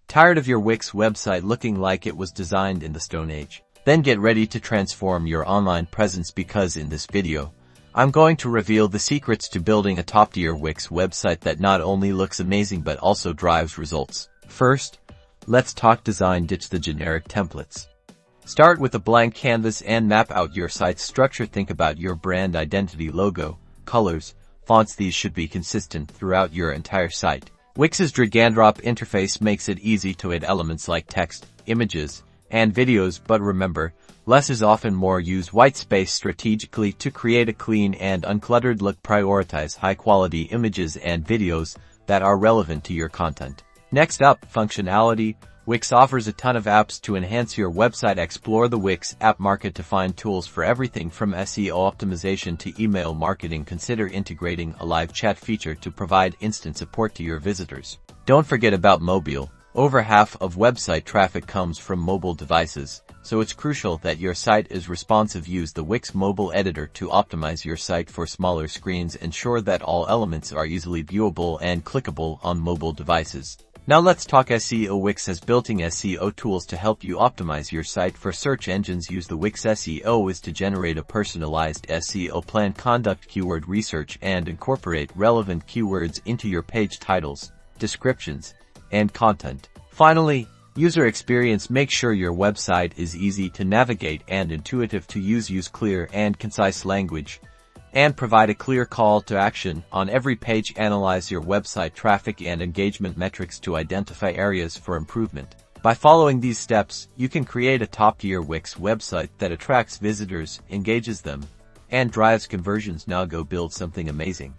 Tired of your Wix website looking like it was designed in the Stone Age? Then get ready to transform your online presence, because in this video, I'm going to reveal the secrets to building a top-tier Wix website that not only looks amazing but also drives results. First, let's talk design. Ditch the generic templates. Start with a blank canvas and map out your site's structure. Think about your brand identity, logo, colors, fonts. These should be consistent throughout your entire site. Wix's drag-and-drop interface makes it easy to add elements like text, images, and videos, but remember, less is often more. Use white space strategically to create a clean and uncluttered look. Prioritize high-quality images and videos that are relevant to your content. Next up, functionality. Wix offers a ton of apps to enhance your website. Explore the Wix app market to find tools for everything from SEO optimization to email marketing. Consider integrating a live chat feature to provide instant support to your visitors. Don't forget about mobile. Over half of website traffic comes from mobile devices, so it's crucial that your site is responsive. Use the Wix mobile editor to optimize your site for smaller screens. Ensure that all elements are easily viewable and clickable on mobile devices. Now let's talk SEO. Wix has built-in SEO tools to help you optimize your site for search engines. Use the Wix SEO is to generate a personalized SEO plan, conduct keyword research, and incorporate relevant keywords into your page titles, descriptions, and content. Finally, user experience. Make sure your website is easy to navigate and intuitive to use. Use clear and concise language, and provide a clear call to action on every page. Analyze your website traffic and engagement metrics to identify areas for improvement. By following these steps, you can create a top-tier Wix website that attracts visitors, engages them, and drives conversions. Now go build something amazing.